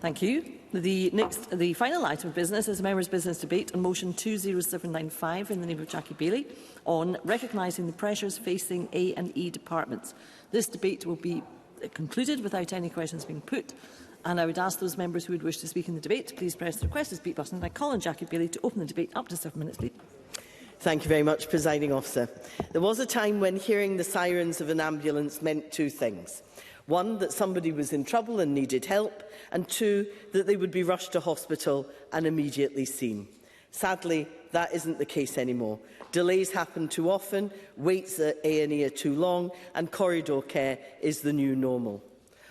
Thank you. The final item of business is a members' business debate on motion 20795 in the name of Jackie Baillie on recognising the pressures facing A&E departments. This debate will be concluded without any questions being put, and I would ask those members who would wish to speak in the debate to please press the request to speak button. I call on Jackie Baillie to open the debate. Up to 7 minutes, please. Thank you very much, Presiding Officer. There was a time when hearing the sirens of an ambulance meant two things. One, that somebody was in trouble and needed help, and two, that they would be rushed to hospital and immediately seen. Sadly, that isn't the case anymore. Delays happen too often, waits at A&E are too long, and corridor care is the new normal.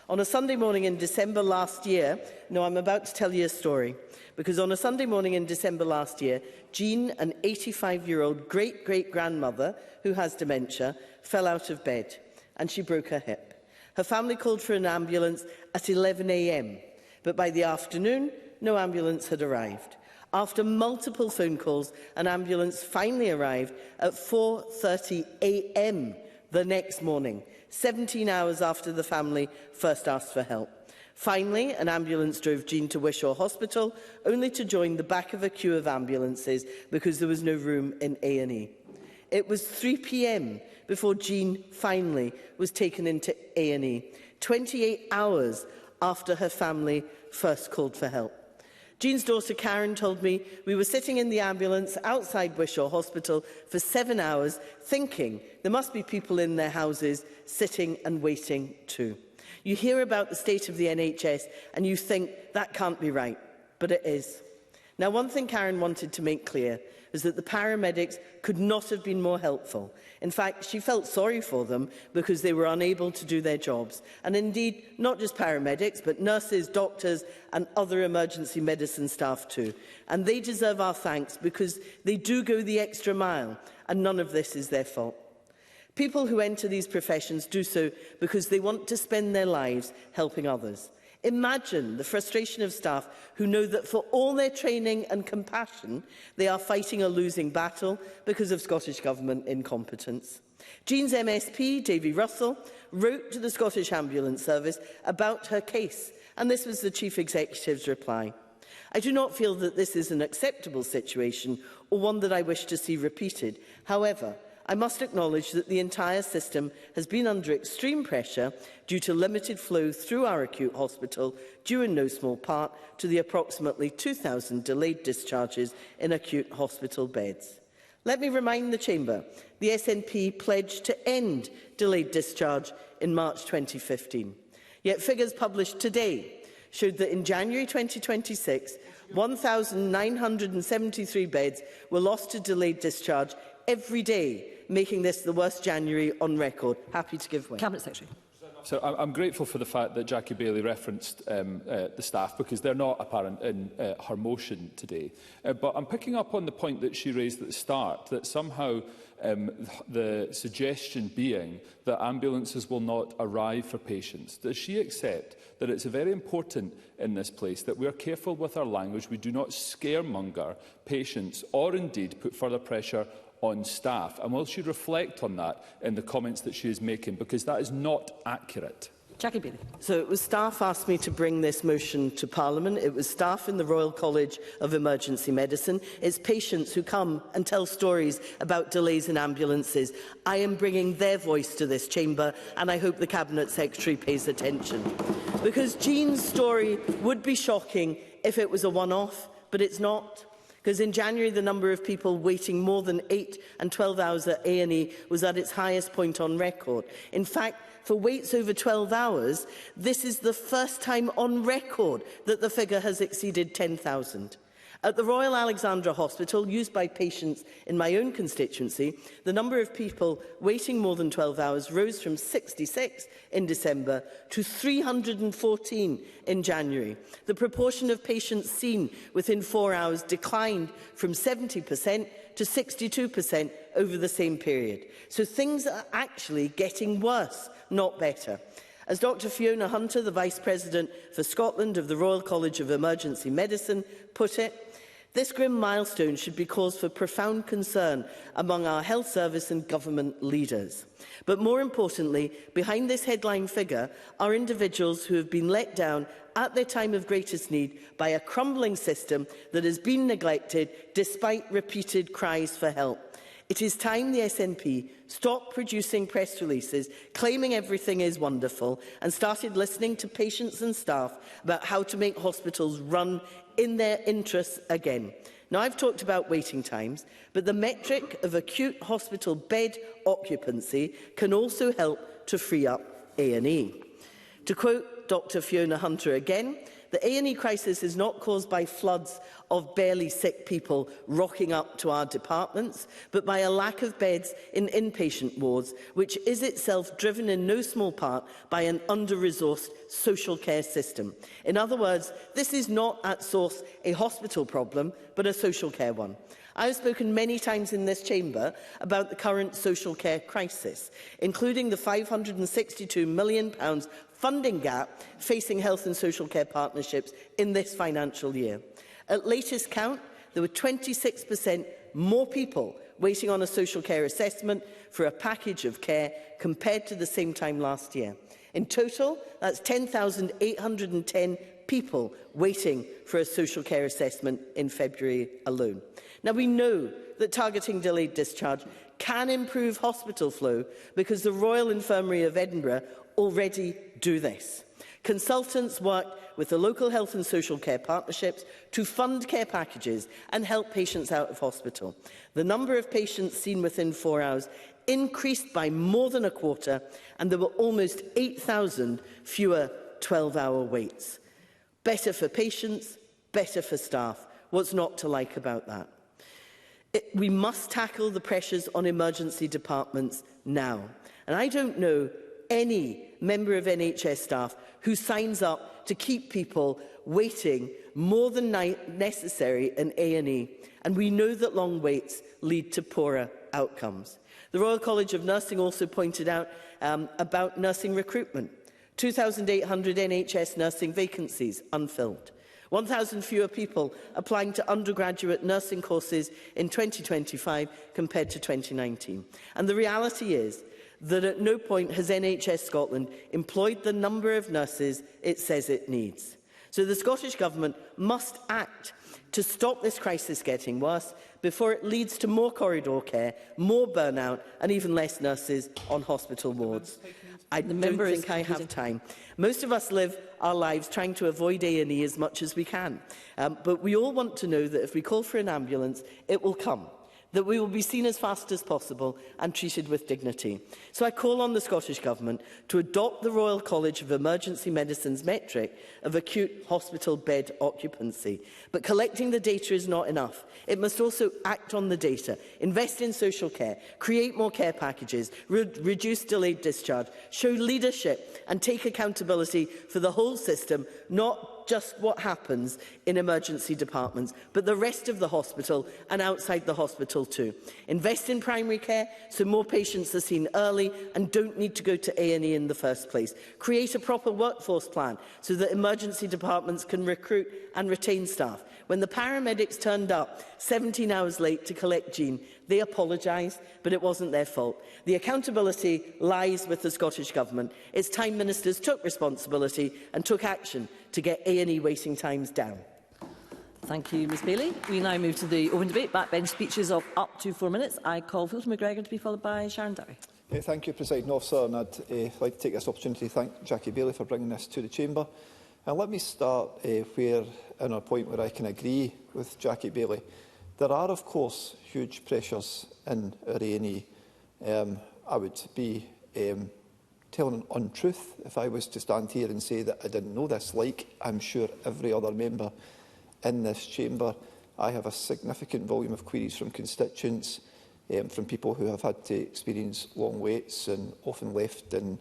On a Sunday morning in December last year, I'm about to tell you a story, because on a Sunday morning in December last year, Jean, an 85-year-old great-great-grandmother who has dementia, fell out of bed and she broke her hip. Her family called for an ambulance at 11 a.m, but by the afternoon, no ambulance had arrived. After multiple phone calls, an ambulance finally arrived at 4:30 a.m. the next morning, 17 hours after the family first asked for help. Finally, an ambulance drove Jean to Wishaw Hospital, only to join the back of a queue of ambulances because there was no room in A&E. It was 3 p.m. before Jean finally was taken into A&E, 28 hours after her family first called for help. Jean's daughter Karen told me we were sitting in the ambulance outside Wishaw Hospital for 7 hours, thinking there must be people in their houses sitting and waiting too. You hear about the state of the NHS and you think that can't be right, but it is. Now, one thing Karen wanted to make clear is that the paramedics could not have been more helpful. In fact, she felt sorry for them because they were unable to do their jobs. And indeed, not just paramedics, but nurses, doctors and other emergency medicine staff too. And they deserve our thanks because they do go the extra mile, and none of this is their fault. People who enter these professions do so because they want to spend their lives helping others. Imagine the frustration of staff who know that for all their training and compassion, they are fighting a losing battle because of Scottish Government incompetence. Jean's MSP, Davy Russell, wrote to the Scottish Ambulance Service about her case, and this was the Chief Executive's reply. I do not feel that this is an acceptable situation or one that I wish to see repeated. However, I must acknowledge that the entire system has been under extreme pressure due to limited flow through our acute hospital, due in no small part to the approximately 2,000 delayed discharges in acute hospital beds. Let me remind the Chamber, the SNP pledged to end delayed discharge in March 2015. Yet figures published today showed that in January 2026, 1,973 beds were lost to delayed discharge every day, making this the worst January on record. Happy to give way. Cabinet Secretary. So I'm grateful for the fact that Jackie Baillie referenced the staff, because they're not apparent in her motion today. But I'm picking up on the point that she raised at the start, that somehow the suggestion being that ambulances will not arrive for patients. Does she accept that it's very important in this place that we are careful with our language, we do not scaremonger patients or indeed put further pressure on staff? And will she reflect on that in the comments that she is making, because that is not accurate? Jackie Baillie. So it was staff asked me to bring this motion to Parliament. It was staff in the Royal College of Emergency Medicine. It's patients who come and tell stories about delays in ambulances. I am bringing their voice to this chamber, and I hope the Cabinet Secretary pays attention. Because Jean's story would be shocking if it was a one-off, but it's not. Because in January, the number of people waiting more than 8 and 12 hours at A&E was at its highest point on record. In fact, for waits over 12 hours, this is the first time on record that the figure has exceeded 10,000. At the Royal Alexandra Hospital, used by patients in my own constituency, the number of people waiting more than 12 hours rose from 66 in December to 314 in January. The proportion of patients seen within 4 hours declined from 70% to 62% over the same period. So things are actually getting worse, not better. As Dr Fiona Hunter, the Vice President for Scotland of the Royal College of Emergency Medicine, put it, This grim milestone should be cause for profound concern among our health service and government leaders. But more importantly, behind this headline figure are individuals who have been let down at their time of greatest need by a crumbling system that has been neglected despite repeated cries for help. It is time the SNP stopped producing press releases claiming everything is wonderful and started listening to patients and staff about how to make hospitals run in their interests again. Now, I've talked about waiting times, but the metric of acute hospital bed occupancy can also help to free up A&E. To quote Dr. Fiona Hunter again, the A&E crisis is not caused by floods of barely sick people rocking up to our departments, but by a lack of beds in inpatient wards, which is itself driven in no small part by an under-resourced social care system. In other words, this is not at source a hospital problem, but a social care one. I have spoken many times in this chamber about the current social care crisis, including the £562 million funding gap facing health and social care partnerships in this financial year. At latest count, there were 26% more people waiting on a social care assessment for a package of care compared to the same time last year. In total, that's 10,810 people waiting for a social care assessment in February alone. Now, we know that targeting delayed discharge can improve hospital flow because the Royal Infirmary of Edinburgh already do this. Consultants work with the local health and social care partnerships to fund care packages and help patients out of hospital. The number of patients seen within 4 hours increased by more than a quarter, and there were almost 8,000 fewer 12-hour waits. Better for patients, better for staff. What's not to like about that? We must tackle the pressures on emergency departments now. And I don't know any member of NHS staff who signs up to keep people waiting more than necessary in A&E. And we know that long waits lead to poorer outcomes. The Royal College of Nursing also pointed out about nursing recruitment. 2,800 NHS nursing vacancies unfilled. 1,000 fewer people applying to undergraduate nursing courses in 2025 compared to 2019. And the reality is that at no point has NHS Scotland employed the number of nurses it says it needs. So the Scottish Government must act to stop this crisis getting worse before it leads to more corridor care, more burnout and even less nurses on hospital wards. I don't think I have time. Most of us live our lives trying to avoid A&E as much as we can. But we all want to know that if we call for an ambulance, it will come, that we will be seen as fast as possible and treated with dignity. So I call on the Scottish Government to adopt the Royal College of Emergency Medicine's metric of acute hospital bed occupancy. But collecting the data is not enough. It must also act on the data, invest in social care, create more care packages, reduce delayed discharge, show leadership and take accountability for the whole system, not just what happens in emergency departments, but the rest of the hospital and outside the hospital too. Invest in primary care so more patients are seen early and don't need to go to A&E in the first place. Create a proper workforce plan so that emergency departments can recruit and retain staff. When the paramedics turned up 17 hours late to collect Jean, they apologised, but it wasn't their fault. The accountability lies with the Scottish Government. It's time ministers took responsibility and took action to get A&E waiting times down. Thank you, Ms Baillie. We now move to the open debate. Backbench speeches of up to 4 minutes. I call Philip McGregor to be followed by Sharon Dowie. Thank you, Presiding Officer, and I'd like to take this opportunity to thank Jackie Baillie for bringing this to the Chamber. And let me start on a point where I can agree with Jackie Baillie. There are, of course, huge pressures in our A&E. I would be telling an untruth if I was to stand here and say that I didn't know this, like I'm sure every other member in this chamber. I have a significant volume of queries from constituents, from people who have had to experience long waits and often left in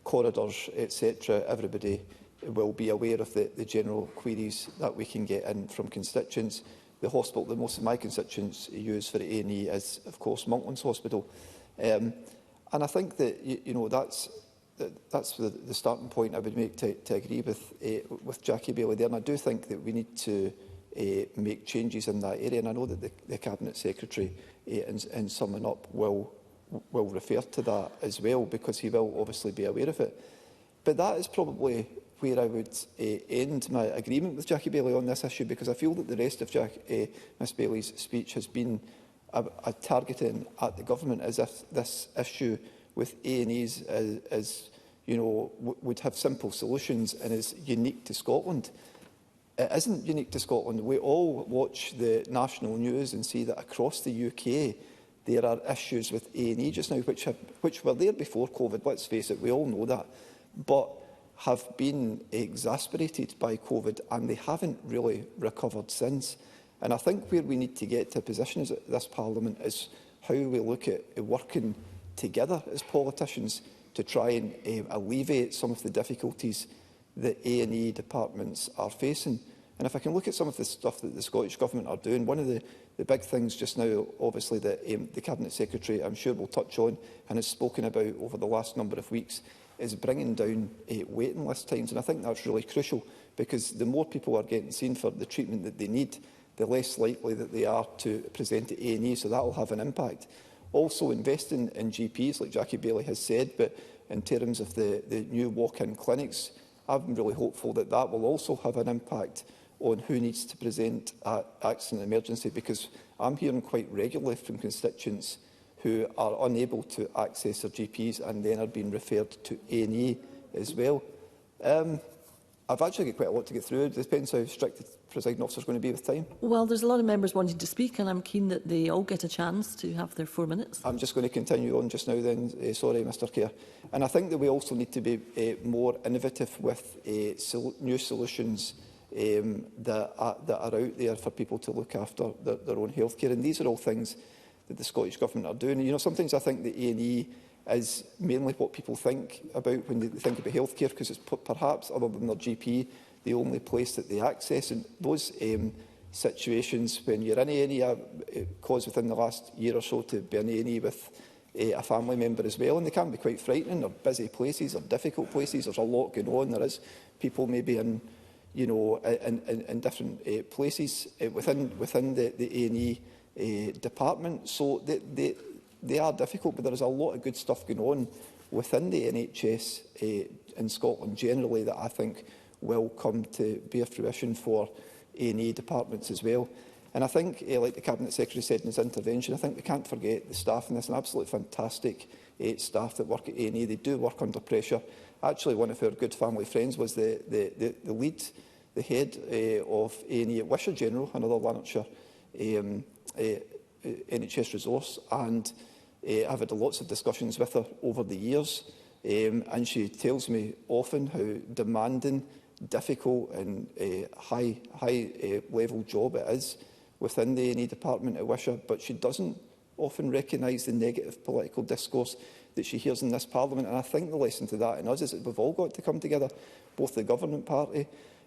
corridors, etc. Everybody will be aware of the general queries that we can get in from constituents. The hospital that most of my constituents use for A&E is, of course, Monklands Hospital. And I think that that's the starting point I would make to agree with Jackie Baillie there. And I do think that we need to make changes in that area. And I know that the Cabinet Secretary, in summing up, will refer to that as well, because he will obviously be aware of it. But that is probably where I would end my agreement with Jackie Baillie on this issue, because I feel that the rest of Ms Baillie's speech has been a targeting at the government, as if this issue with A&Es would have simple solutions and is unique to Scotland. It isn't unique to Scotland. We all watch the national news and see that across the UK there are issues with A&E just now, which were there before COVID, let's face it, we all know that, but have been exacerbated by COVID, and they haven't really recovered since. And I think where we need to get to a position as this Parliament is how we look at working together as politicians to try and alleviate some of the difficulties that A&E departments are facing. And if I can look at some of the stuff that the Scottish Government are doing, one of the big things just now, obviously, that the Cabinet Secretary, I'm sure, will touch on and has spoken about over the last number of weeks, is bringing down waiting list times. And I think that's really crucial, because the more people are getting seen for the treatment that they need, the less likely that they are to present to A&E, so that will have an impact. Also, investing in GPs, like Jackie Baillie has said, but in terms of the new walk-in clinics, I'm really hopeful that that will also have an impact on who needs to present at accident and emergency, because I'm hearing quite regularly from constituents who are unable to access their GPs and then are being referred to A&E as well. I've actually got quite a lot to get through. It depends how strict the presiding officer is going to be with time. Well, there's a lot of members wanting to speak, and I'm keen that they all get a chance to have their 4 minutes. I'm just going to continue on just now then, sorry, Mr Kerr. And I think that we also need to be more innovative with new solutions that are out there for people to look after their own healthcare. And these are all things that the Scottish Government are doing. You know, sometimes I think the A&E is mainly what people think about when they think about healthcare, because it's perhaps, other than their GP, the only place that they access. And those situations, when you're in A&E, caused within the last year or so to be in A&E with a family member as well, and they can be quite frightening. They're busy places, they're difficult places, there's a lot going on, there is people maybe in, you know, in different places within the A&E department. So they are difficult, but there is a lot of good stuff going on within the NHS in Scotland generally that I think will come to bear fruition for A&E departments as well. And I think, like the Cabinet Secretary said in his intervention, I think we can't forget the staff, and there's an absolutely fantastic staff that work at A&E. They do work under pressure. Actually, one of our good family friends was the lead, the head of A&E at Wishaw General, another Lanarkshire NHS resource, and I've had lots of discussions with her over the years, and she tells me often how demanding, difficult and high level job it is within the A&E department at Wishaw, but she doesn't often recognise the negative political discourse that she hears in this Parliament. And I think the lesson to that in us is that we've all got to come together, both the government party,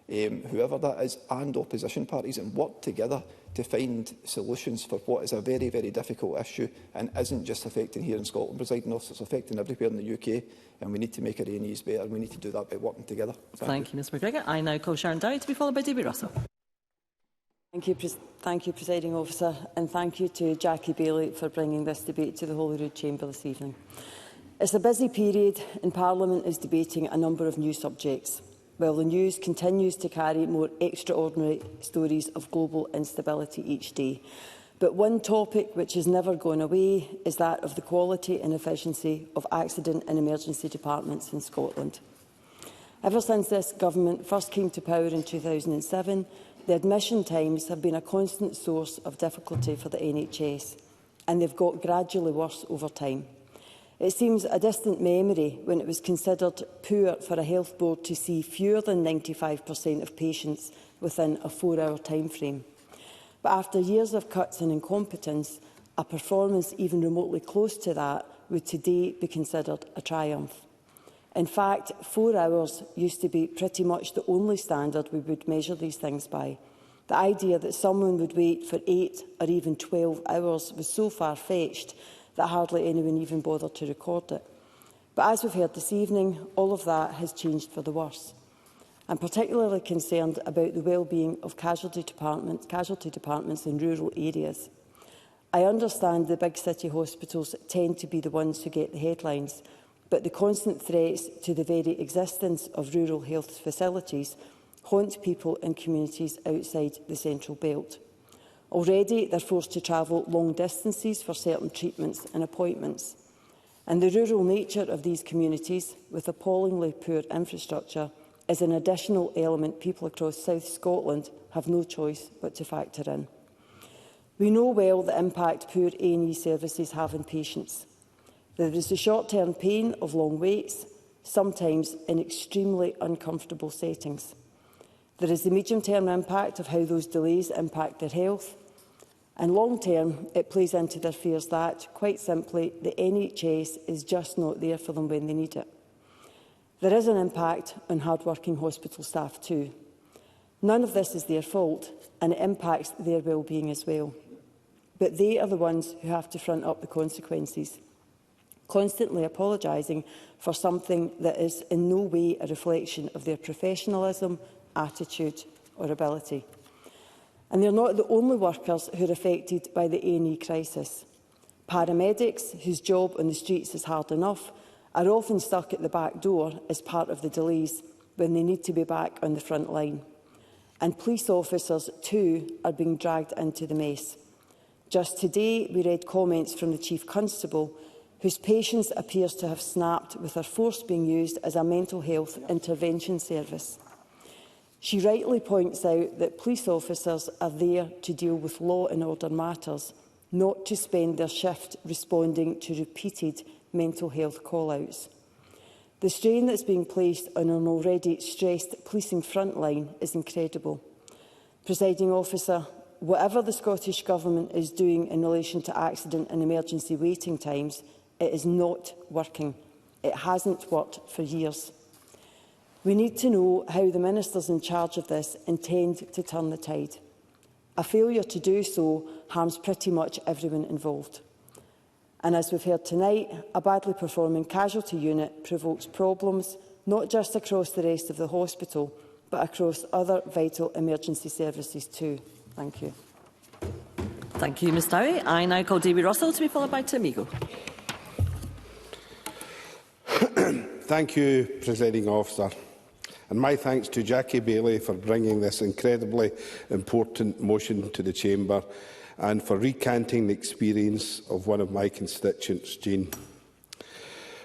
whoever that is, and opposition parties, and work together to find solutions for what is a very, very difficult issue and isn't just affecting here in Scotland, presiding officer, it's affecting everywhere in the UK, and we need to make our A&Es better, and we need to do that by working together. Thank you, Ms McGregor. I now call Sharon Dowie to be followed by David Russell. Thank you, Presiding Officer, and thank you to Jackie Baillie for bringing this debate to the Holyrood Chamber this evening. It's a busy period and Parliament is debating a number of new subjects, while the news continues to carry more extraordinary stories of global instability each day. But one topic which has never gone away is that of the quality and efficiency of accident and emergency departments in Scotland. Ever since this government first came to power in 2007, the admission times have been a constant source of difficulty for the NHS, and they've got gradually worse over time. It seems a distant memory when it was considered poor for a health board to see fewer than 95% of patients within a 4-hour time frame. But after years of cuts and incompetence, a performance even remotely close to that would today be considered a triumph. In fact, 4 hours used to be pretty much the only standard we would measure these things by. The idea that someone would wait for 8 or even 12 hours was so far-fetched that hardly anyone even bothered to record it. But as we've heard this evening, all of that has changed for the worse. I'm particularly concerned about the well-being of casualty departments in rural areas. I understand the big city hospitals tend to be the ones who get the headlines, but the constant threats to the very existence of rural health facilities haunt people in communities outside the central belt. Already, they're forced to travel long distances for certain treatments and appointments. And the rural nature of these communities, with appallingly poor infrastructure, is an additional element people across South Scotland have no choice but to factor in. We know well the impact poor A&E services have on patients. There is the short-term pain of long waits, sometimes in extremely uncomfortable settings. There is the medium-term impact of how those delays impact their health. And long-term, it plays into their fears that, quite simply, the NHS is just not there for them when they need it. There is an impact on hard-working hospital staff too. None of this is their fault, and it impacts their well-being as well. But they are the ones who have to front up the consequences, constantly apologising for something that is in no way a reflection of their professionalism, attitude or ability. And they're not the only workers who are affected by the A&E crisis. Paramedics, whose job on the streets is hard enough, are often stuck at the back door as part of the delays when they need to be back on the front line. And police officers, too, are being dragged into the mess. Just today, we read comments from the Chief Constable, whose patience appears to have snapped with her force being used as a mental health intervention service. She rightly points out that police officers are there to deal with law and order matters, not to spend their shift responding to repeated mental health call-outs. The strain that's being placed on an already stressed policing frontline is incredible. Presiding Officer, whatever the Scottish Government is doing in relation to accident and emergency waiting times, it is not working. It hasn't worked for years. We need to know how the ministers in charge of this intend to turn the tide. A failure to do so harms pretty much everyone involved. And as we've heard tonight, a badly performing casualty unit provokes problems not just across the rest of the hospital, but across other vital emergency services too. Thank you. Thank you, Ms Dowie. I now call Davy Russell to be followed by Tim Eagle. Thank you, Presiding Officer. And my thanks to Jackie Baillie for bringing this incredibly important motion to the Chamber and for recanting the experience of one of my constituents, Jean.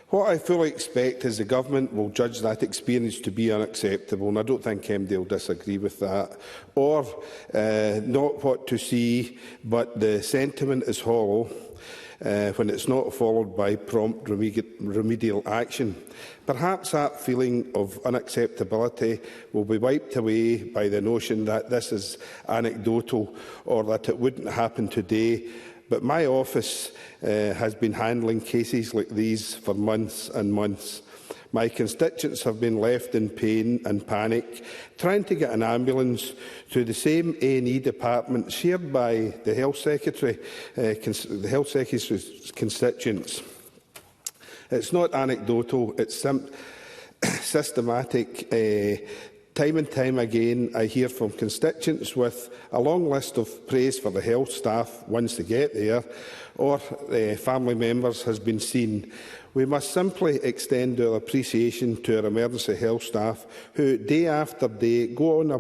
What I fully expect is the Government will judge that experience to be unacceptable, and I don't think MD will disagree with that, or not what to see, but the sentiment is hollow when it's not followed by prompt remedial action. Perhaps that feeling of unacceptability will be wiped away by the notion that this is anecdotal or that it wouldn't happen today. But my office has been handling cases like these for months and months. My constituents have been left in pain and panic, trying to get an ambulance to the same A&E department shared by the Health Secretary's constituents. It's not anecdotal, it's systematic. Time and time again, I hear from constituents with a long list of praise for the health staff once they get there, or family members has been seen. We must simply extend our appreciation to our emergency health staff who, day after day, go on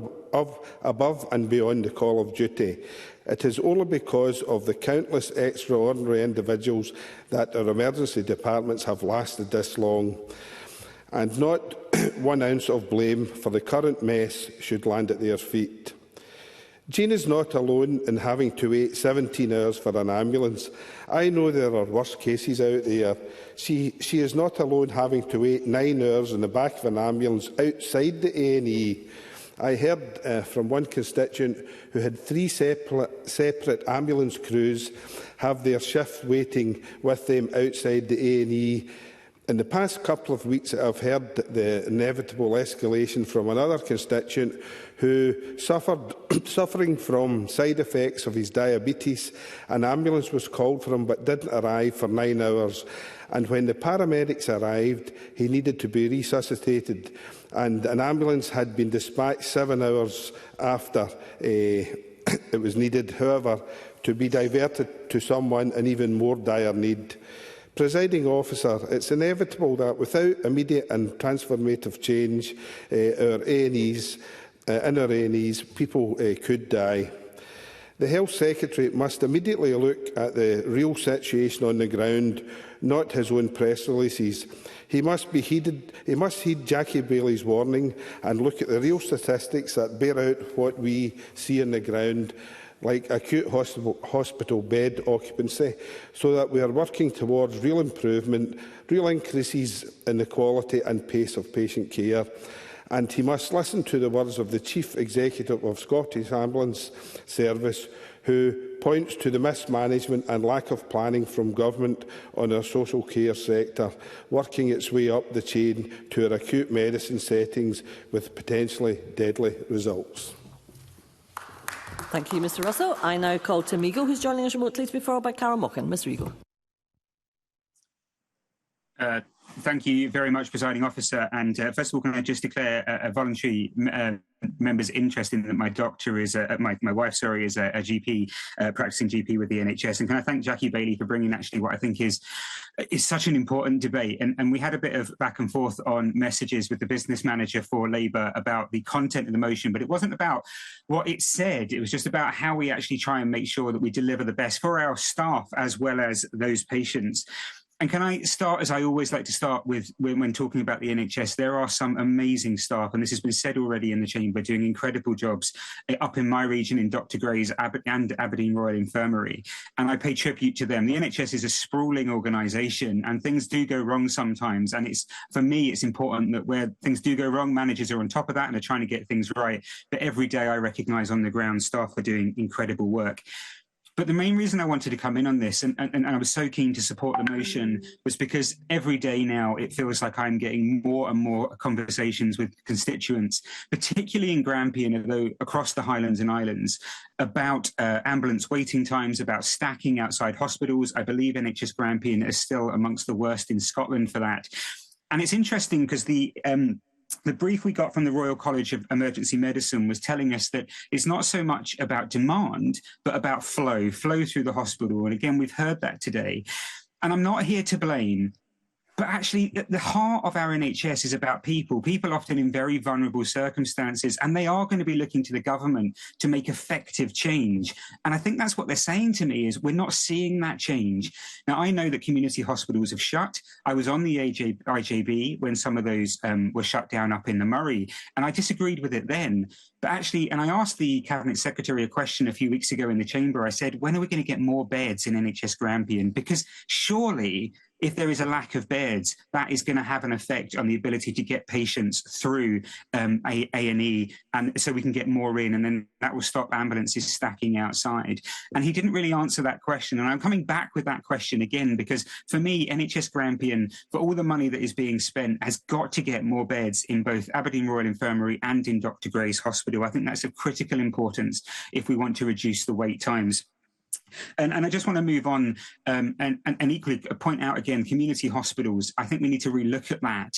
above and beyond the call of duty. It is only because of the countless extraordinary individuals that our emergency departments have lasted this long. And not 1 ounce of blame for the current mess should land at their feet. Jean is not alone in having to wait 17 hours for an ambulance. I know there are worse cases out there. She is not alone having to wait 9 hours in the back of an ambulance outside the A&E. I heard from one constituent who had 3 separate ambulance crews have their shift waiting with them outside the A&E In the past couple of weeks, I've heard the inevitable escalation from another constituent who suffering from side effects of his diabetes. An ambulance was called for him but didn't arrive for 9 hours. And when the paramedics arrived, he needed to be resuscitated. And an ambulance had been dispatched 7 hours after it was needed, however, to be diverted to someone in even more dire need. Presiding officer, it's inevitable that without immediate and transformative change, our A&Es, in our A&Es, people could die. The Health Secretary must immediately look at the real situation on the ground, not his own press releases. He must heed Jackie Baillie's warning and look at the real statistics that bear out what we see on the ground, like acute hospital bed occupancy, so that we are working towards real improvement, real increases in the quality and pace of patient care. And he must listen to the words of the Chief Executive of Scottish Ambulance Service, who points to the mismanagement and lack of planning from government on our social care sector, working its way up the chain to our acute medicine settings with potentially deadly results. Thank you, Mr Russell. I now call Tim Eagle, who's joining us remotely, to be followed by Carol Mochan. Mr Eagle. Thank you very much, Presiding Officer. And first of all, can I just declare a voluntary member's interest in that my doctor is, my wife, sorry, is a GP, practicing GP with the NHS. And can I thank Jackie Baillie for bringing actually what I think is such an important debate. And we had a bit of back and forth on messages with the business manager for Labour about the content of the motion, but it wasn't about what it said. It was just about how we actually try and make sure that we deliver the best for our staff as well as those patients. And can I start, as I always like to start with, when talking about the NHS, there are some amazing staff, and this has been said already in the chamber, doing incredible jobs up in my region in Dr Gray's and Aberdeen Royal Infirmary, and I pay tribute to them. The NHS is a sprawling organisation, and things do go wrong sometimes, and for me, it's important that where things do go wrong, managers are on top of that and are trying to get things right, but every day I recognise on the ground staff are doing incredible work. But the main reason I wanted to come in on this, and I was so keen to support the motion, was because every day now it feels like I'm getting more and more conversations with constituents, particularly in Grampian, although across the Highlands and Islands, about ambulance waiting times, about stacking outside hospitals. I believe NHS Grampian is still amongst the worst in Scotland for that. And it's interesting because the brief we got from the Royal College of Emergency Medicine was telling us that it's not so much about demand, but about flow through the hospital. And again, we've heard that today. And I'm not here to blame, but actually at the heart of our NHS is about people often in very vulnerable circumstances, and they are going to be looking to the government to make effective change. And I think that's what they're saying to me, is we're not seeing that change. Now, I know that community hospitals have shut. I was on the IJB when some of those were shut down up in the Murray, and I disagreed with it then. But actually, and I asked the Cabinet Secretary a question a few weeks ago in the chamber, I said, when are we going to get more beds in NHS Grampian? Because surely, if there is a lack of beds, that is going to have an effect on the ability to get patients through A&E, and so we can get more in, and then that will stop ambulances stacking outside. And he didn't really answer that question, and I'm coming back with that question again, because for me, NHS Grampian, for all the money that is being spent, has got to get more beds in both Aberdeen Royal Infirmary and in Dr Gray's Hospital. I think that's of critical importance if we want to reduce the wait times. And I just want to move on and equally point out again, community hospitals. I think we need to relook at that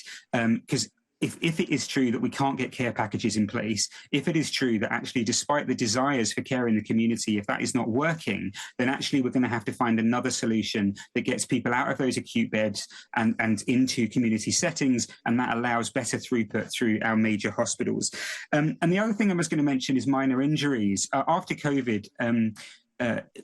because if it is true that we can't get care packages in place, if it is true that actually despite the desires for care in the community, if that is not working, then actually we're going to have to find another solution that gets people out of those acute beds and into community settings, and that allows better throughput through our major hospitals. And the other thing I was going to mention is minor injuries. After COVID,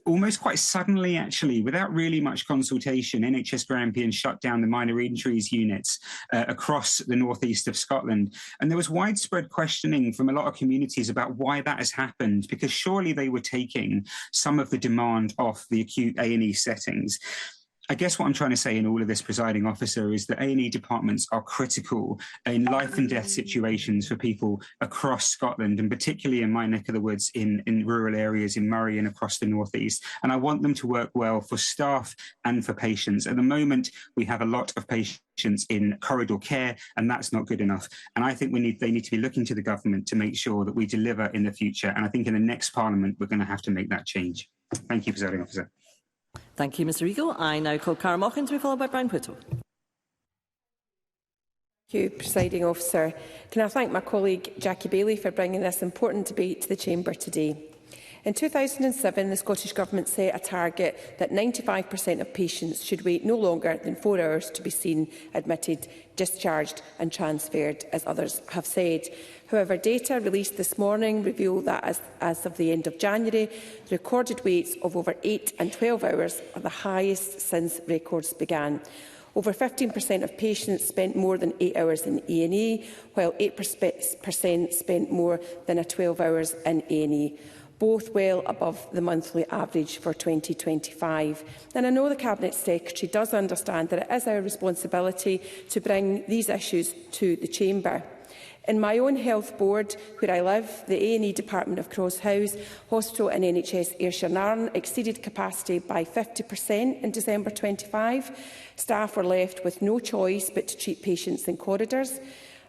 almost quite suddenly, actually, without really much consultation, NHS Grampian shut down the minor injuries units across the northeast of Scotland. And there was widespread questioning from a lot of communities about why that has happened, because surely they were taking some of the demand off the acute A&E settings. I guess what I'm trying to say in all of this, presiding officer, is that A&E departments are critical in life and death situations for people across Scotland, and particularly in my neck of the woods in rural areas in Murray and across the North East. And I want them to work well for staff and for patients. At the moment, we have a lot of patients in corridor care, and that's not good enough. And I think they need to be looking to the government to make sure that we deliver in the future. And I think in the next Parliament, we're going to have to make that change. Thank you, presiding officer. Thank you, Mr Eagle. I now call Cara Mochan to be followed by Brian Whittle. Thank you, presiding officer. Can I thank my colleague Jackie Baillie for bringing this important debate to the Chamber today. In 2007, the Scottish Government set a target that 95% of patients should wait no longer than 4 hours to be seen, admitted, discharged and transferred, as others have said. However, data released this morning reveal that as of the end of January, the recorded waits of over 8 and 12 hours are the highest since records began. Over 15% of patients spent more than 8 hours in A&E, while 8% spent more than 12 hours in A&E, both well above the monthly average for 2025. And I know the Cabinet Secretary does understand that it is our responsibility to bring these issues to the Chamber. In my own health board, where I live, the A&E Department of Crosshouse Hospital and NHS Ayrshire Nairn exceeded capacity by 50% in December 25. Staff were left with no choice but to treat patients in corridors.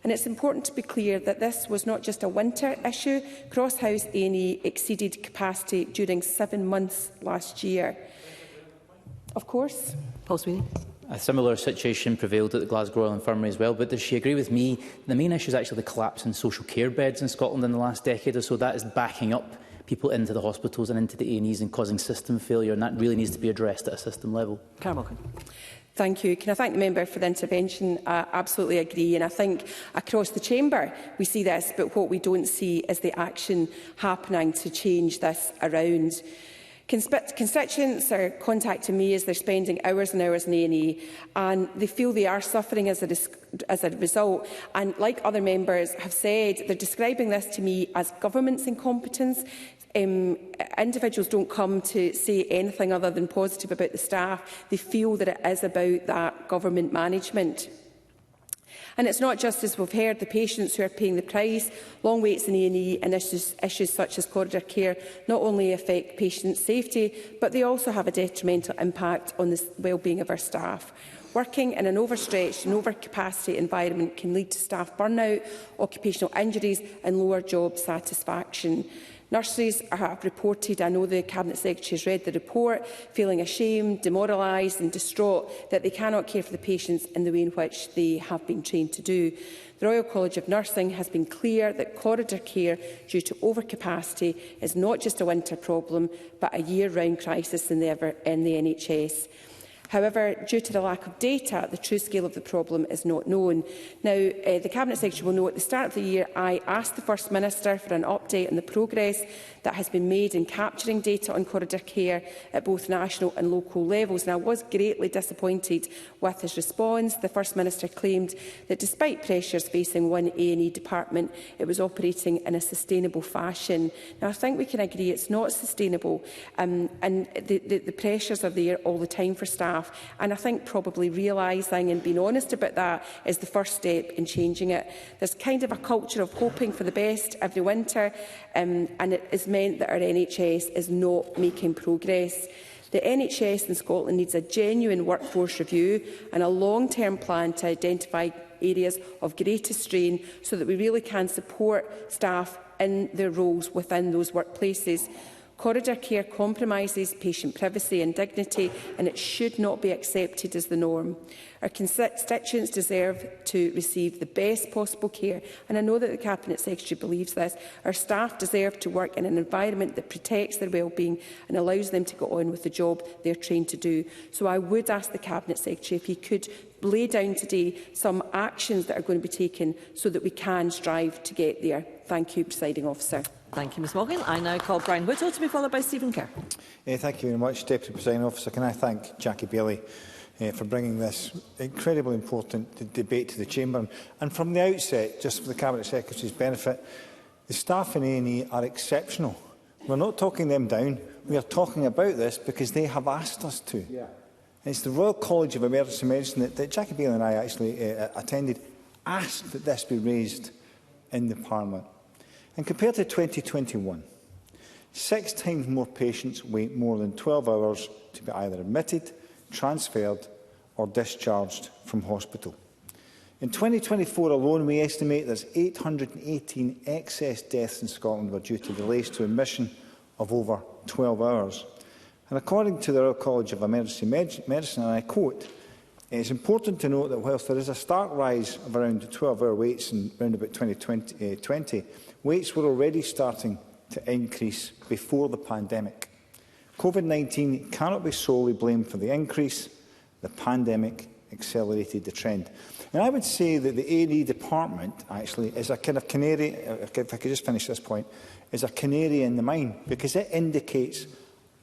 And it's important to be clear that this was not just a winter issue. Crosshouse A&E exceeded capacity during 7 months last year. Of course. Paul Sweeney. A similar situation prevailed at the Glasgow Royal Infirmary as well, but does she agree with me? The main issue is actually the collapse in social care beds in Scotland in the last decade or so. That is backing up people into the hospitals and into the A&Es and causing system failure, and that really needs to be addressed at a system level. Cara Mochan. Thank you. Can I thank the member for the intervention? I absolutely agree, and I think across the Chamber we see this, but what we don't see is the action happening to change this around. Constituents are contacting me as they're spending hours and hours in A&E, and they feel they are suffering as a result. And like other members have said, they're describing this to me as government's incompetence. Individuals don't come to say anything other than positive about the staff. They feel that it is about that government management. And it's not just, as we've heard, the patients who are paying the price. Long waits in A&E and issues such as corridor care not only affect patient safety, but they also have a detrimental impact on the well-being of our staff. Working in an overstretched and overcapacity environment can lead to staff burnout, occupational injuries and lower job satisfaction. Nurses have reported, I know the Cabinet Secretary has read the report, feeling ashamed, demoralised and distraught that they cannot care for the patients in the way in which they have been trained to do. The Royal College of Nursing has been clear that corridor care due to overcapacity is not just a winter problem, but a year-round crisis in the NHS. However, due to the lack of data, the true scale of the problem is not known. Now, the Cabinet Secretary will know at the start of the year I asked the First Minister for an update on the progress that has been made in capturing data on corridor care at both national and local levels, and I was greatly disappointed with his response. The First Minister claimed that despite pressures facing one A&E department, it was operating in a sustainable fashion. Now, I think we can agree it's not sustainable, and the pressures are there all the time for staff. And I think probably realising and being honest about that is the first step in changing it. There's kind of a culture of hoping for the best every winter, and it has meant that our NHS is not making progress. The NHS in Scotland needs a genuine workforce review and a long-term plan to identify areas of greatest strain so that we really can support staff in their roles within those workplaces. Corridor care compromises patient privacy and dignity, and it should not be accepted as the norm. Our constituents deserve to receive the best possible care, and I know that the Cabinet Secretary believes this. Our staff deserve to work in an environment that protects their well-being and allows them to go on with the job they are trained to do. So I would ask the Cabinet Secretary if he could lay down today some actions that are going to be taken so that we can strive to get there. Thank you, Presiding Officer. Thank you, Ms Morgan. I now call Brian Whittle to be followed by Stephen Kerr. Thank you very much, Deputy Presiding Officer. Can I thank Jackie Baillie for bringing this incredibly important debate to the Chamber. And from the outset, just for the Cabinet Secretary's benefit, the staff in A&E are exceptional. We're not talking them down. We are talking about this because they have asked us to. It's the Royal College of Emergency Medicine that Jackie Baillie and I actually attended, asked that this be raised in the Parliament. And compared to 2021, 6 times more patients wait more than 12 hours to be either admitted, transferred or discharged from hospital. In 2024 alone, we estimate there's 818 excess deaths in Scotland were due to delays to admission of over 12 hours. And according to the Royal College of Emergency Medicine, and I quote, "It's important to note that whilst there is a stark rise of around 12-hour waits in around about 2020, waits were already starting to increase before the pandemic. COVID-19 cannot be solely blamed for the increase. The pandemic accelerated the trend." And I would say that the A&E department actually is a kind of canary, if I could just finish this point, is a canary in the mine, because it indicates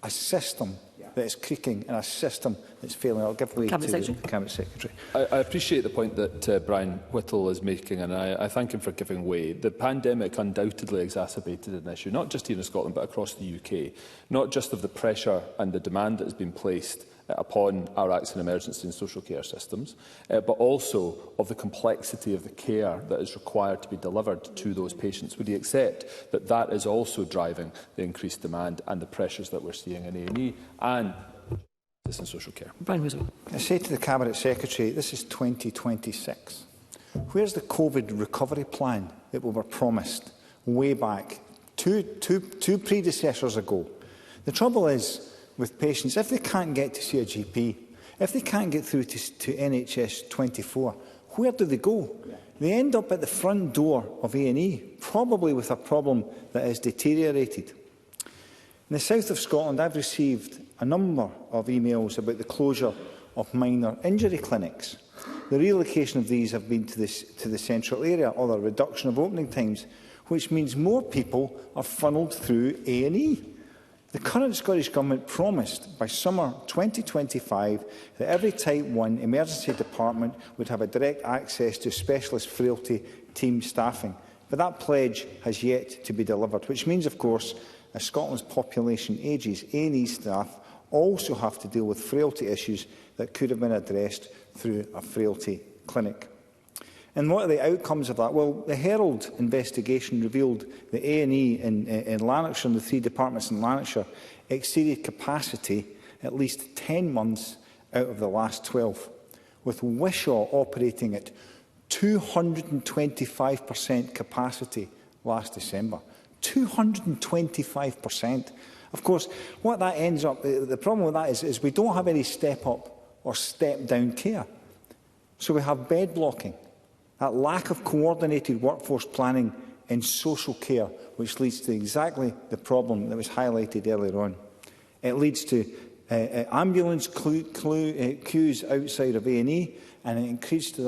a system that is creaking and a system that's failing. I'll give way to the Cabinet Secretary. I appreciate the point that Brian Whittle is making, and I thank him for giving way. The pandemic undoubtedly exacerbated an issue, not just here in Scotland, but across the UK, not just of the pressure and the demand that has been placed upon our acts in emergency and social care systems, but also of the complexity of the care that is required to be delivered to those patients. Would you accept that that is also driving the increased demand and the pressures that we're seeing in A&E and in social care? Brian Whittle. I say to the Cabinet Secretary, this is 2026. Where's the COVID recovery plan that we were promised way back two predecessors ago? The trouble is, with patients, if they can't get to see a GP, if they can't get through to NHS 24, where do they go? They end up at the front door of A&E, probably with a problem that has deteriorated. In the south of Scotland, I've received a number of emails about the closure of minor injury clinics. The relocation of these have been to the central area, or the reduction of opening times, which means more people are funnelled through A&E. The current Scottish Government promised by summer 2025 that every Type 1 emergency department would have a direct access to specialist frailty team staffing. But that pledge has yet to be delivered, which means, of course, as Scotland's population ages, A&E staff also have to deal with frailty issues that could have been addressed through a frailty clinic. And what are the outcomes of that? Well, the Herald investigation revealed that A&E in Lanarkshire and the 3 departments in Lanarkshire exceeded capacity at least 10 months out of the last 12, with Wishaw operating at 225% capacity last December. 225%. Of course, what that ends up, the problem with that is we don't have any step-up or step-down care. So we have bed blocking. That lack of coordinated workforce planning in social care, which leads to exactly the problem that was highlighted earlier on. It leads to ambulance queues outside of A&E, and it leads to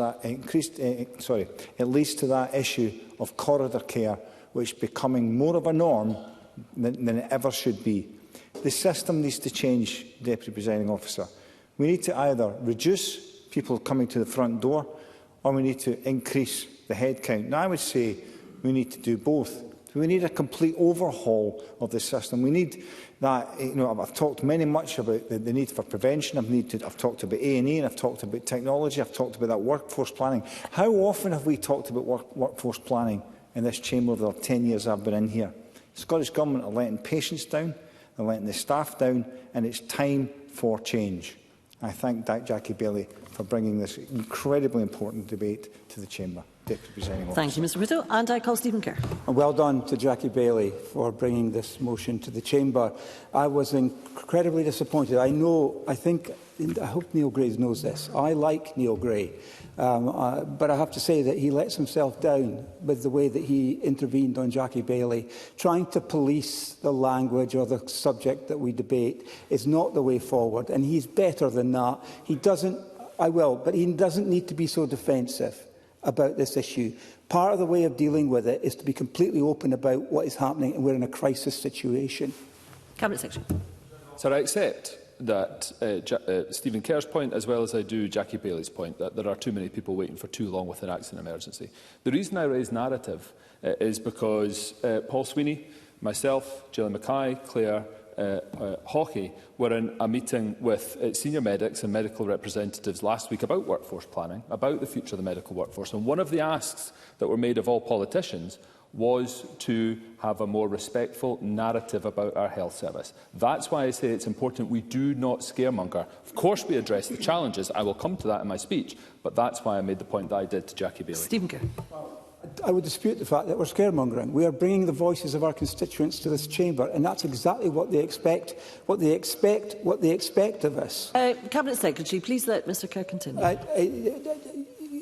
that issue of corridor care, which is becoming more of a norm than it ever should be. The system needs to change, Deputy Presiding Officer. We need to either reduce people coming to the front door, or we need to increase the headcount. Now, I would say we need to do both. We need a complete overhaul of the system. We need that. I've talked much about the need for prevention. I've talked about A&E, and I've talked about technology. I've talked about that workforce planning. How often have we talked about workforce planning in this chamber over the 10 years I've been in here? The Scottish Government are letting patients down, they're letting the staff down, and it's time for change. I thank Jackie Baillie for bringing this incredibly important debate to the chamber. Deputy Presiding Officer. Thank you, Mr Whittle. And I call Stephen Kerr. And well done to Jackie Baillie for bringing this motion to the chamber. I was incredibly disappointed. I hope Neil Gray knows this. I like Neil Gray. But I have to say that he lets himself down with the way that he intervened on Jackie Baillie. Trying to police the language or the subject that we debate is not the way forward. And he's better than that. But he doesn't need to be so defensive about this issue. Part of the way of dealing with it is to be completely open about what is happening, and we're in a crisis situation. Cabinet Secretary. Sir, I accept that Stephen Kerr's point, as well as I do Jackie Baillie's point, that there are too many people waiting for too long with an accident emergency. The reason I raise narrative is because Paul Sweeney, myself, Gillian Mackay, Claire, Hockey were in a meeting with senior medics and medical representatives last week about workforce planning, about the future of the medical workforce. And one of the asks that were made of all politicians was to have a more respectful narrative about our health service. That's why I say it's important we do not scaremonger. Of course we address the challenges. I will come to that in my speech, but that's why I made the point that I did to Jackie Baillie. Stephen Kerr. I would dispute the fact that we're scaremongering. We are bringing the voices of our constituents to this chamber, and that's exactly what they expect, what they expect of us. Cabinet Secretary, please let Mr Kerr continue.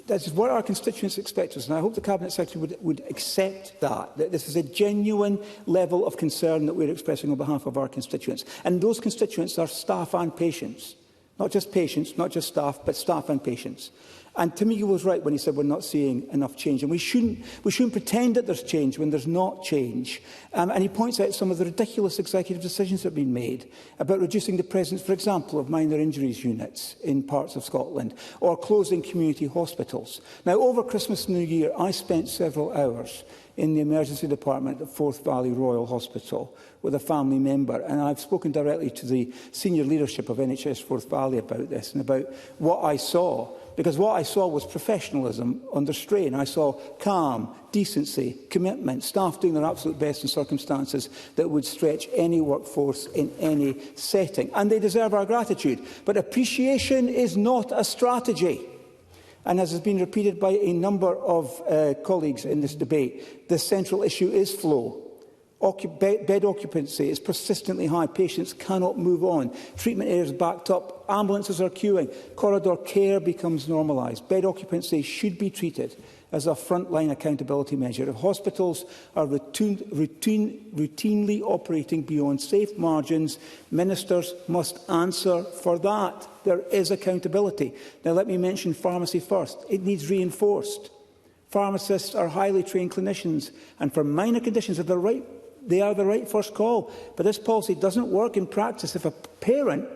That is what our constituents expect of us, and I hope the Cabinet Secretary would accept that this is a genuine level of concern that we're expressing on behalf of our constituents. And those constituents are staff and patients. Not just patients, not just staff, but staff and patients. And Timmy was right when he said we're not seeing enough change. And we shouldn't pretend that there's change when there's not change. And he points out some of the ridiculous executive decisions that have been made about reducing the presence, for example, of minor injuries units in parts of Scotland, or closing community hospitals. Now, over Christmas and New Year, I spent several hours in the emergency department at Forth Valley Royal Hospital with a family member, and I've spoken directly to the senior leadership of NHS Forth Valley about this and about what I saw. Because what I saw was professionalism under strain. I saw calm, decency, commitment, staff doing their absolute best in circumstances that would stretch any workforce in any setting. And they deserve our gratitude. But appreciation is not a strategy. And as has been repeated by a number of colleagues in this debate, the central issue is flow. Bed occupancy is persistently high. Patients cannot move on. Treatment areas backed up. Ambulances are queuing. Corridor care becomes normalised. Bed occupancy should be treated as a frontline accountability measure. If hospitals are routinely operating beyond safe margins, ministers must answer for that. There is accountability. Now, let me mention pharmacy first. It needs reinforced. Pharmacists are highly trained clinicians, and for minor conditions, they are the right first call. But this policy doesn't work in practice. If a parent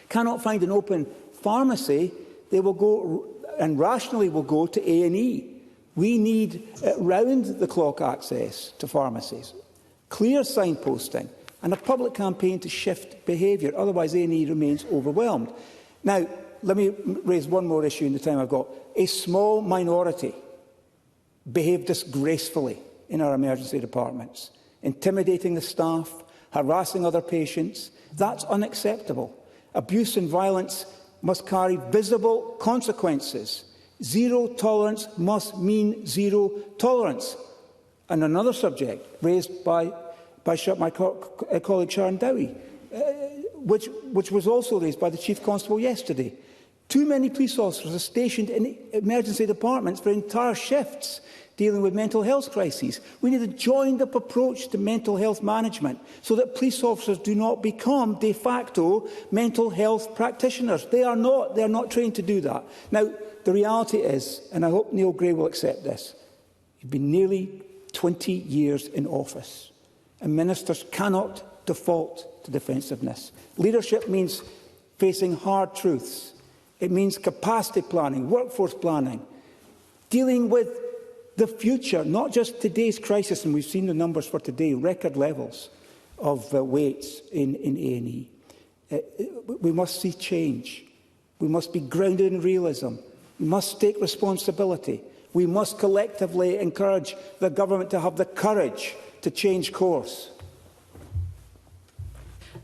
cannot find an open pharmacy, they will go, and rationally will go, to A&E. We need round-the-clock access to pharmacies, clear signposting, and a public campaign to shift behaviour. Otherwise, A&E remains overwhelmed. Now, let me raise one more issue in the time I've got. A small minority behave disgracefully in our emergency departments, intimidating the staff, harassing other patients. That's unacceptable. Abuse and violence must carry visible consequences. Zero tolerance must mean zero tolerance. And another subject raised by my colleague Sharon Dowie, which was also raised by the Chief Constable yesterday. Too many police officers are stationed in emergency departments for entire shifts dealing with mental health crises. We need a joined-up approach to mental health management so that police officers do not become de facto mental health practitioners. They are not trained to do that. Now, the reality is, and I hope Neil Gray will accept this, you've been nearly 20 years in office, and ministers cannot default to defensiveness. Leadership means facing hard truths. It means capacity planning, workforce planning, dealing with the future, not just today's crisis, and we've seen the numbers for today, record levels of waits in A&E. We must see change. We must be grounded in realism. We must take responsibility. We must collectively encourage the government to have the courage to change course.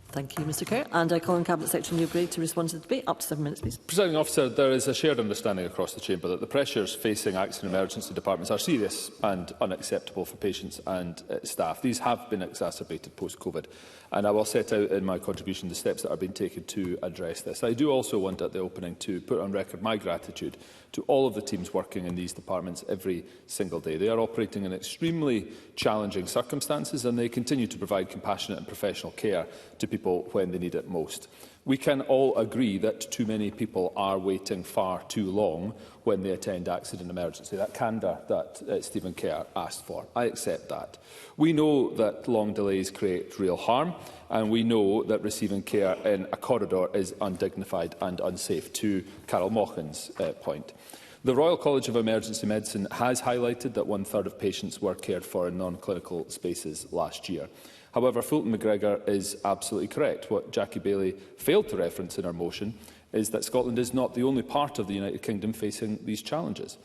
Thank you, Mr Kerr. And I call on Cabinet Secretary Neil Gray to respond to the debate. Up to 7 minutes, please. Presiding Officer, there is a shared understanding across the Chamber that the pressures facing accident and emergency departments are serious and unacceptable for patients and staff. These have been exacerbated post-COVID, and I will set out in my contribution the steps that are being taken to address this. I do also want at the opening to put on record my gratitude to all of the teams working in these departments every single day. They are operating in extremely challenging circumstances, and they continue to provide compassionate and professional care to people when they need it most. We can all agree that too many people are waiting far too long when they attend accident emergency. That candour that Stephen Kerr asked for, I accept that. We know that long delays create real harm, and we know that receiving care in a corridor is undignified and unsafe, to Carol Mochan's point. The Royal College of Emergency Medicine has highlighted that 1/3 of patients were cared for in non-clinical spaces last year. However, Fulton McGregor is absolutely correct. What Jackie Baillie failed to reference in her motion is that Scotland is not the only part of the United Kingdom facing these challenges.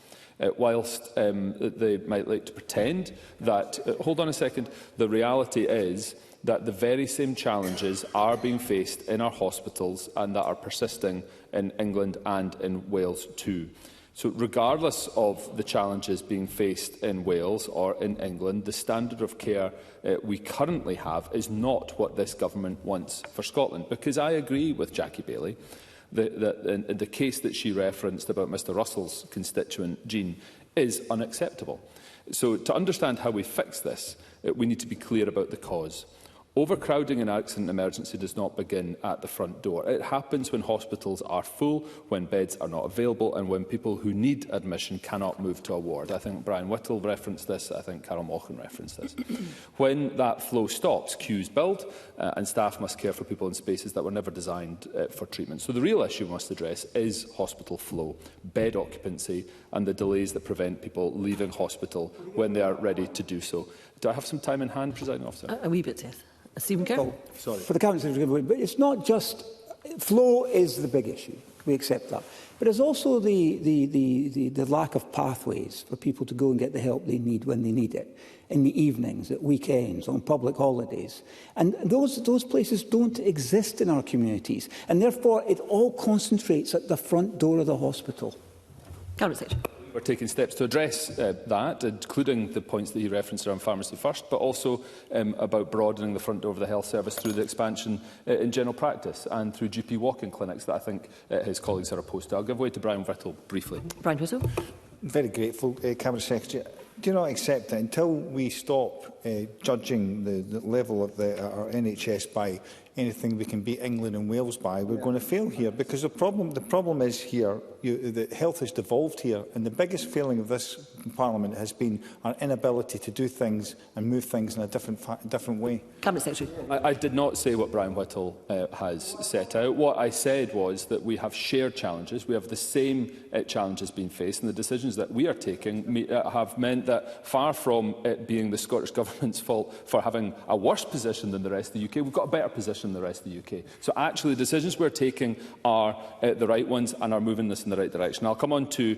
Whilst they might like to pretend that, hold on a second, the reality is that the very same challenges are being faced in our hospitals and that are persisting in England and in Wales too. So regardless of the challenges being faced in Wales or in England, the standard of care we currently have is not what this government wants for Scotland. Because I agree with Jackie Baillie that the case that she referenced about Mr Russell's constituent, Jean, is unacceptable. So to understand how we fix this, we need to be clear about the cause. Overcrowding in accident emergency does not begin at the front door. It happens when hospitals are full, when beds are not available and when people who need admission cannot move to a ward. I think Brian Whittle referenced this, I think Carol Mochan referenced this. When that flow stops, queues build and staff must care for people in spaces that were never designed for treatment. So the real issue we must address is hospital flow, bed occupancy and the delays that prevent people leaving hospital when they are ready to do so. Do I have some time in hand, Presiding Officer? A wee bit, yes. Stephen Kerr. Well, sorry. For the Cabinet Secretary, but it's not just flow is the big issue. We accept that, but it's also the lack of pathways for people to go and get the help they need when they need it, in the evenings, at weekends, on public holidays, and those places don't exist in our communities, and therefore it all concentrates at the front door of the hospital. Cabinet Secretary. We're taking steps to address that, including the points that he referenced around Pharmacy First, but also about broadening the front door of the health service through the expansion in general practice and through GP walk-in clinics that I think his colleagues are opposed to. I'll give way to Brian Whittle briefly. Brian Whittle. Very grateful, Cabinet Secretary. Do not accept that until we stop judging the level of our NHS by anything we can beat England and Wales by, we're going to fail here. Because the problem is here, that health has devolved here, and the biggest failing of this Parliament has been our inability to do things and move things in a different way. Cabinet Secretary. I did not say what Brian Whittle has set out. What I said was that we have shared challenges. We have the same challenges being faced, and the decisions that we are taking have meant that far from it being the Scottish Government's fault for having a worse position than the rest of the UK, we've got a better position than the rest of the UK. So actually the decisions we're taking are the right ones and are moving this in the right direction. I'll come on to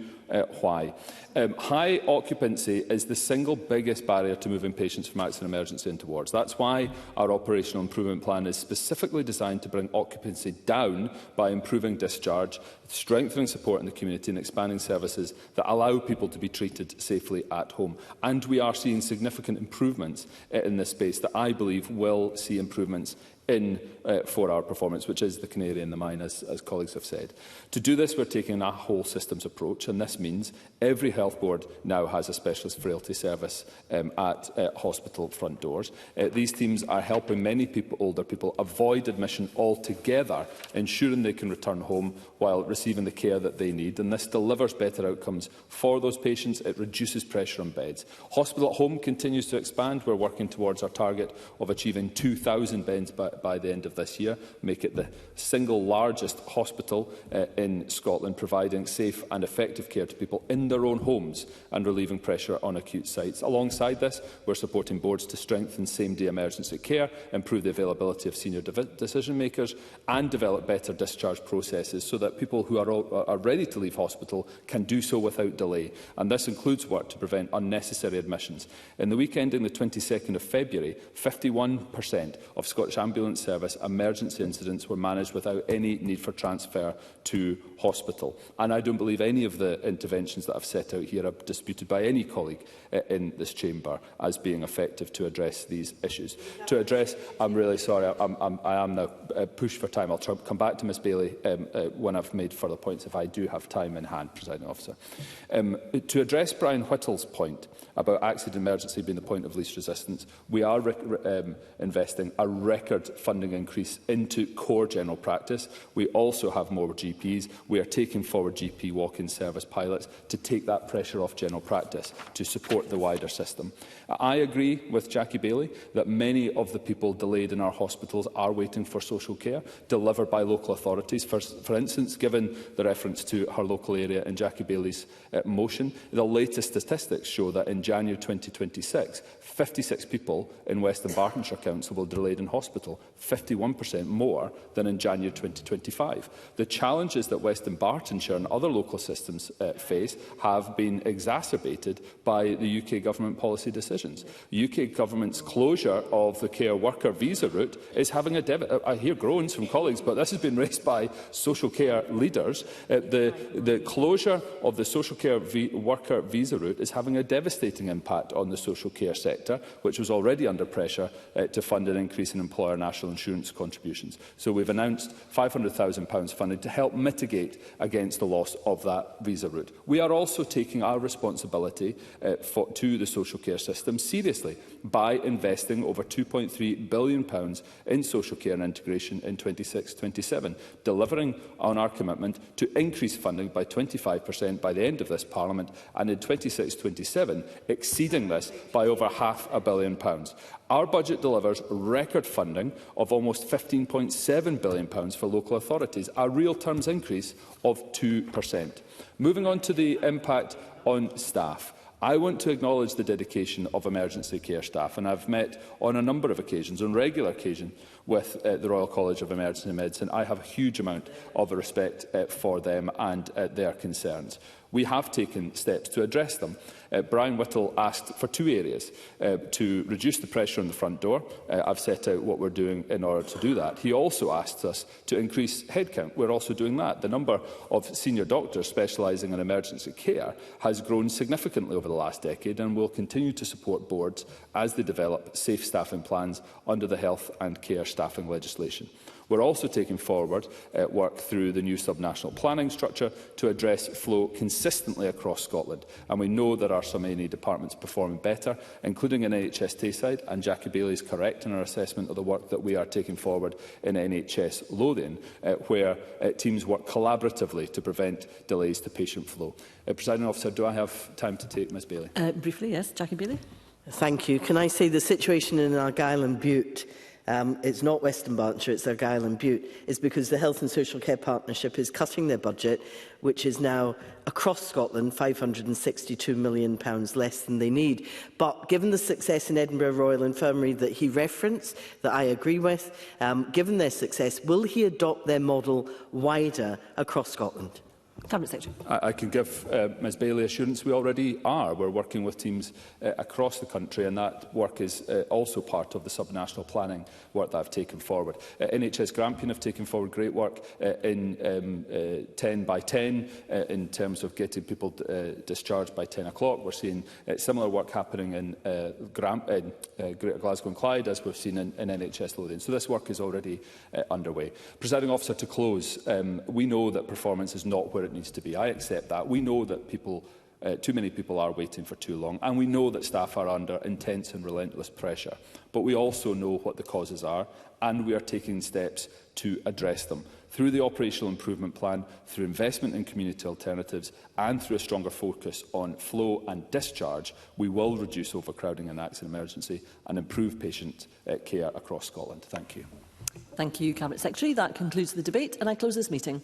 why. High occupancy is the single biggest barrier to moving patients from accident emergency into wards. That's why our operational improvement plan is specifically designed to bring occupancy down by improving discharge, strengthening support in the community and expanding services that allow people to be treated safely at home. And we are seeing significant improvements in this space that I believe will see improvements in 4-hour performance, which is the canary in the mine, as colleagues have said. To do this, we're taking a whole systems approach, and this means every health board now has a specialist frailty service at hospital front doors. These teams are helping many older people avoid admission altogether, ensuring they can return home while receiving the care that they need, and this delivers better outcomes for those patients. It reduces pressure on beds. Hospital at home continues to expand. We're working towards our target of achieving 2,000 beds by the end of this year, make it the single largest hospital in Scotland, providing safe and effective care to people in their own homes and relieving pressure on acute sites. Alongside this, we're supporting boards to strengthen same-day emergency care, improve the availability of senior decision makers and develop better discharge processes so that people who are ready to leave hospital can do so without delay. And this includes work to prevent unnecessary admissions. In the week ending the 22nd of February, 51% of Scottish ambulance service emergency incidents were managed without any need for transfer to hospital. And I don't believe any of the interventions that I've set out here are disputed by any colleague in this chamber as being effective to address these issues. To address, I'm really sorry, I am now pushed for time. I'll come back to Ms Baillie when I've made further points, if I do have time in hand, Presiding Officer. To address Brian Whittle's point about accident emergency being the point of least resistance, we are investing a record funding increase into core general practice. We also have more GPs. We are taking forward GP walk-in service pilots to take that pressure off general practice to support the wider system. I agree with Jackie Baillie that many of the people delayed in our hospitals are waiting for social care delivered by local authorities. For instance, given the reference to her local area in Jackie Baillie's motion, the latest statistics show that in January 2026, 56 people in West and Bartonshire Council were delayed in hospital, 51% more than in January 2025. The challenges that West and Bartonshire and other local systems face have been exacerbated by the UK Government policy decisions. The UK Government's closure of the care worker visa route is having I hear groans from colleagues, but this has been raised by social care leaders. The closure of the social care worker visa route is having a devastating impact on the social care sector, which was already under pressure to fund an increase in employer national insurance contributions. So we've announced £500,000 funding to help mitigate against the loss of that visa route. We are also taking our responsibility to the social care system seriously by investing over £2.3 billion in social care and integration in 26-27, delivering on our commitment to increase funding by 25% by the end of this Parliament, and in 26-27 exceeding this by over £500 million. Our budget delivers record funding of almost £15.7 billion for local authorities, a real terms increase of 2%. Moving on to the impact on staff. I want to acknowledge the dedication of emergency care staff, and I've met on a number of occasions, on regular occasion, with the Royal College of Emergency Medicine. I have a huge amount of respect for them and their concerns. We have taken steps to address them. Brian Whittle asked for two areas to reduce the pressure on the front door. I've set out what we're doing in order to do that. He also asked us to increase headcount. We're also doing that. The number of senior doctors specialising in emergency care has grown significantly over the last decade, and will continue to support boards as they develop safe staffing plans under the health and care staffing legislation. We're also taking forward work through the new subnational planning structure to address flow consistently across Scotland. And we know there are some A&E departments performing better, including in NHS Tayside, and Jackie Baillie is correct in her assessment of the work that we are taking forward in NHS Lothian, where teams work collaboratively to prevent delays to patient flow. Presiding Officer, do I have time to take Ms Baillie? Briefly, yes. Jackie Baillie. Thank you. Can I say the situation in Argyll and Bute, it's not Western Bartonshire, it's Argyll and Bute, is because the Health and Social Care Partnership is cutting their budget, which is now across Scotland £562 million less than they need. But given the success in Edinburgh Royal Infirmary that he referenced, that I agree with, given their success, will he adopt their model wider across Scotland? Cabinet Secretary. I can give Ms Baillie assurance we already are. We're working with teams across the country, and that work is also part of the subnational planning work that I've taken forward. NHS Grampian have taken forward great work in 10 by 10 in terms of getting people discharged by 10 o'clock. We're seeing similar work happening in Greater Glasgow and Clyde, as we've seen in NHS Lothian. So this work is already underway. Presiding Officer, to close, we know that performance is not where it needs to be. I accept that. We know that too many people are waiting for too long, and we know that staff are under intense and relentless pressure. But we also know what the causes are, and we are taking steps to address them. Through the Operational Improvement Plan, through investment in community alternatives, and through a stronger focus on flow and discharge, we will reduce overcrowding in accident emergency and improve patient care across Scotland. Thank you. Thank you, Cabinet Secretary. That concludes the debate, and I close this meeting.